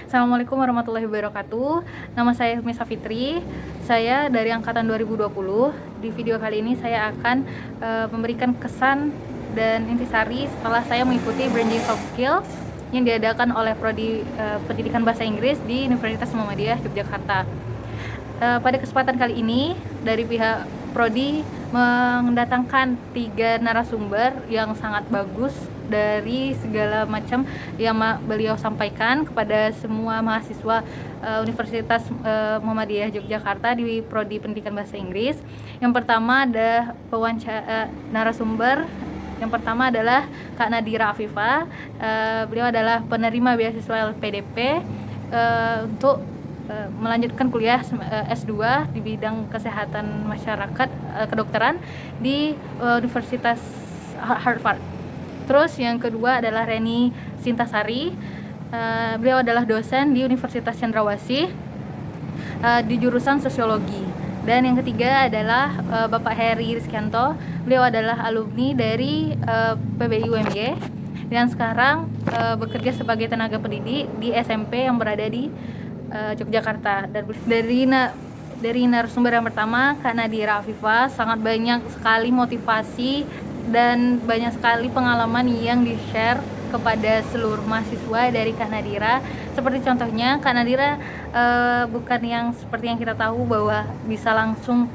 Assalamualaikum warahmatullahi wabarakatuh. Nama saya Misa Fitri. Saya dari angkatan 2020. Di video kali ini saya akan memberikan kesan dan intisari setelah saya mengikuti Branding Soft Skill yang diadakan oleh Prodi Pendidikan Bahasa Inggris di Universitas Muhammadiyah Yogyakarta. Pada kesempatan kali ini dari pihak Prodi mendatangkan 3 narasumber yang sangat bagus dari segala macam yang beliau sampaikan kepada semua mahasiswa Universitas Muhammadiyah Yogyakarta di Prodi Pendidikan Bahasa Inggris. Yang pertama ada narasumber. Yang pertama adalah Kak Nadira Afifah. Beliau adalah penerima beasiswa LPDP untuk melanjutkan kuliah S2 di bidang kesehatan masyarakat kedokteran di Universitas Harvard. Terus yang kedua adalah Reni Sintasari. Beliau adalah dosen di Universitas Cendrawasih di jurusan Sosiologi. Dan yang ketiga adalah Bapak Heri Rizkyanto. Beliau adalah alumni dari PBI UMY dan sekarang bekerja sebagai tenaga pendidik di SMP yang berada di Yogyakarta. Dan dari narasumber yang pertama, Kak Nadira Afifah, sangat banyak sekali motivasi dan banyak sekali pengalaman yang di-share kepada seluruh mahasiswa dari Kak Nadira. Seperti contohnya, Kak Nadira bukan yang seperti yang kita tahu bahwa bisa langsung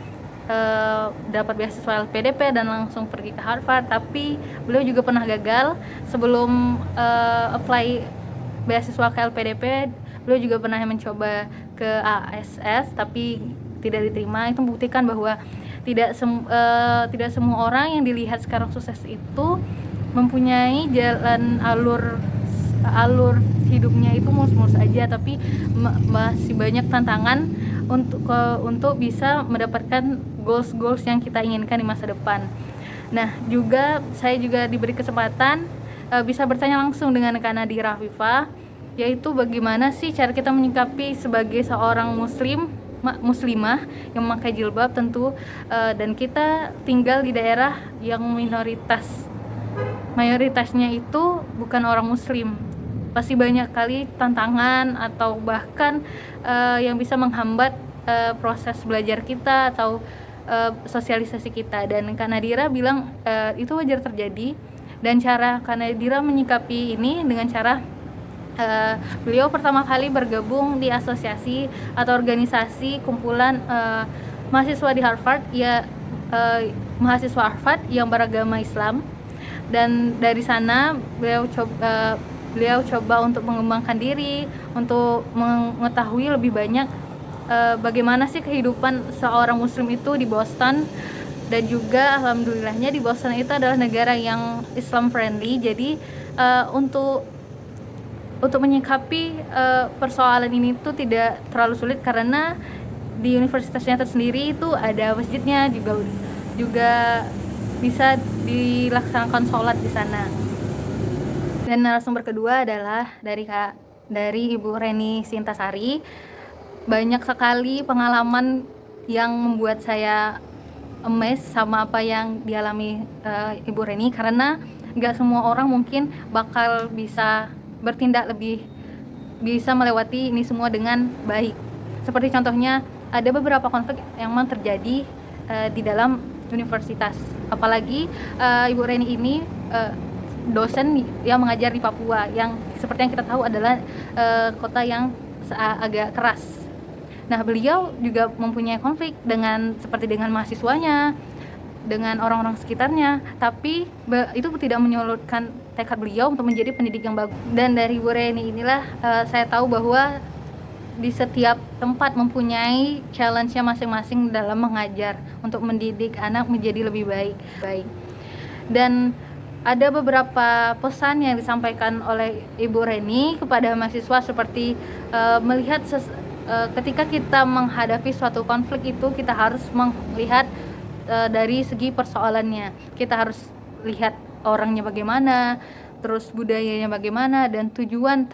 dapat beasiswa LPDP dan langsung pergi ke Harvard, tapi beliau juga pernah gagal sebelum apply beasiswa ke LPDP. Beliau juga pernah mencoba ke ASS tapi tidak diterima. Itu membuktikan bahwa tidak semua orang yang dilihat sekarang sukses itu mempunyai jalan alur hidupnya itu mulus-mulus aja, tapi masih banyak tantangan untuk bisa mendapatkan goals yang kita inginkan di masa depan. Nah, saya juga diberi kesempatan bisa bertanya langsung dengan Kak Nadira Afifah, yaitu bagaimana sih cara kita menyikapi sebagai seorang muslimah yang memakai jilbab tentu, dan kita tinggal di daerah yang mayoritasnya itu bukan orang muslim. Pasti banyak kali tantangan atau bahkan yang bisa menghambat proses belajar kita atau sosialisasi kita. Dan Kak Nadira bilang itu wajar terjadi, dan cara Kak Nadira menyikapi ini dengan cara beliau pertama kali bergabung di asosiasi atau organisasi kumpulan mahasiswa di Harvard, mahasiswa Harvard yang beragama Islam. Dan dari sana beliau coba untuk mengembangkan diri, untuk mengetahui lebih banyak bagaimana sih kehidupan seorang muslim itu di Boston. Dan juga alhamdulillahnya di Boston itu adalah negara yang Islam friendly. Jadi untuk menyikapi persoalan ini tuh tidak terlalu sulit, karena di universitasnya tersendiri itu ada masjidnya, juga bisa dilaksanakan sholat di sana. Dan narasumber kedua adalah dari Ibu Reni Sintasari. Banyak sekali pengalaman yang membuat saya amazed sama apa yang dialami Ibu Reni, karena nggak semua orang mungkin bakal bisa bertindak bisa melewati ini semua dengan baik. Seperti contohnya ada beberapa konflik yang memang terjadi di dalam universitas. Apalagi Ibu Reni ini dosen yang mengajar di Papua, yang seperti yang kita tahu adalah kota yang agak keras. Nah, beliau juga mempunyai konflik seperti dengan mahasiswanya, dengan orang-orang sekitarnya, tapi itu tidak menyurutkan tekad beliau untuk menjadi pendidik yang bagus. Dan dari Bu Reni inilah saya tahu bahwa di setiap tempat mempunyai challenge-nya masing-masing dalam mengajar untuk mendidik anak menjadi lebih baik. Dan ada beberapa pesan yang disampaikan oleh Ibu Reni kepada mahasiswa, seperti melihat ketika kita menghadapi suatu konflik itu kita harus melihat dari segi persoalannya. Kita harus lihat orangnya bagaimana, terus budayanya bagaimana, dan tujuan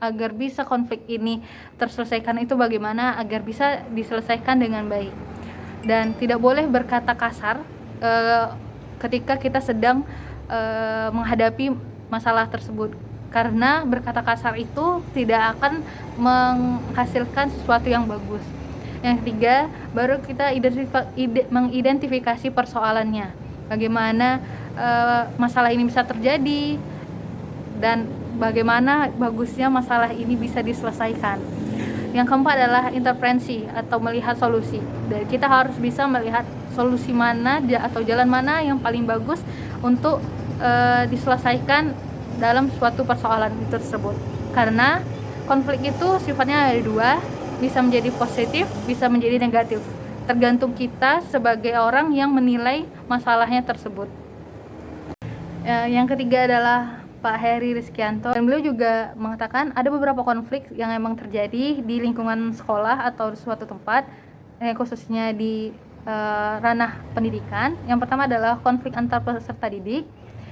agar bisa konflik ini terselesaikan itu bagaimana agar bisa diselesaikan dengan baik. Dan tidak boleh berkata kasar ketika kita sedang menghadapi masalah tersebut, karena berkata kasar itu tidak akan menghasilkan sesuatu yang bagus. Yang ketiga, baru kita mengidentifikasi persoalannya, bagaimana masalah ini bisa terjadi dan bagaimana bagusnya masalah ini bisa diselesaikan. Yang keempat adalah intervensi atau melihat solusi. Dan kita harus bisa melihat solusi mana atau jalan mana yang paling bagus untuk diselesaikan dalam suatu persoalan itu tersebut. Karena konflik itu sifatnya ada dua, bisa menjadi positif, bisa menjadi negatif. Tergantung kita sebagai orang yang menilai masalahnya tersebut. Yang ketiga adalah Pak Heri Rizkyanto, dan beliau juga mengatakan ada beberapa konflik yang memang terjadi di lingkungan sekolah atau suatu tempat, khususnya di ranah pendidikan. Yang pertama adalah konflik antar peserta didik,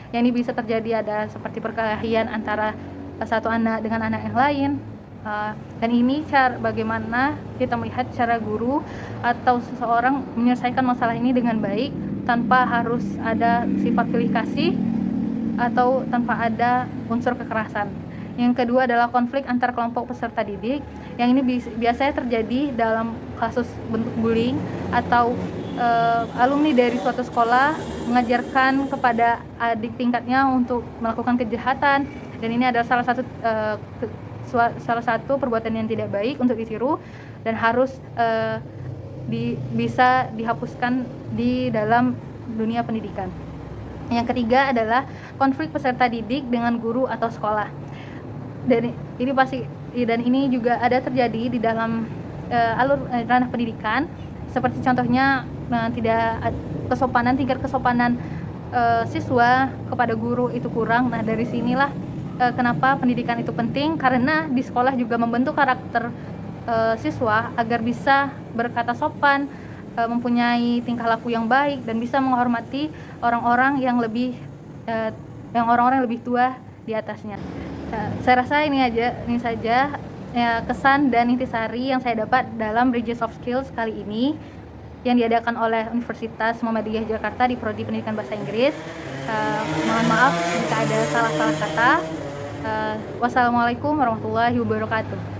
yang ini bisa terjadi ada seperti perkelahian antara satu anak dengan anak yang lain, dan ini bagaimana kita melihat cara guru atau seseorang menyelesaikan masalah ini dengan baik tanpa harus ada sifat pilih kasih atau tanpa ada unsur kekerasan. Yang kedua adalah konflik antar kelompok peserta didik, yang ini biasanya terjadi dalam kasus bentuk bullying atau alumni dari suatu sekolah mengajarkan kepada adik tingkatnya untuk melakukan kejahatan, dan ini adalah salah satu perbuatan yang tidak baik untuk ditiru dan harus bisa dihapuskan di dalam dunia pendidikan. Yang ketiga adalah konflik peserta didik dengan guru atau sekolah. Dan ini juga ada terjadi di dalam ranah pendidikan, seperti contohnya tingkat kesopanan siswa kepada guru itu kurang. Nah, dari sinilah kenapa pendidikan itu penting, karena di sekolah juga membentuk karakter siswa agar bisa berkata sopan, mempunyai tingkah laku yang baik, dan bisa menghormati orang-orang yang lebih tua di atasnya. Saya rasa ini saja kesan dan intisari yang saya dapat dalam Bridges of Skills kali ini yang diadakan oleh Universitas Muhammadiyah Jakarta di Prodi Pendidikan Bahasa Inggris. Mohon maaf jika ada salah-salah kata. Wassalamualaikum warahmatullahi wabarakatuh.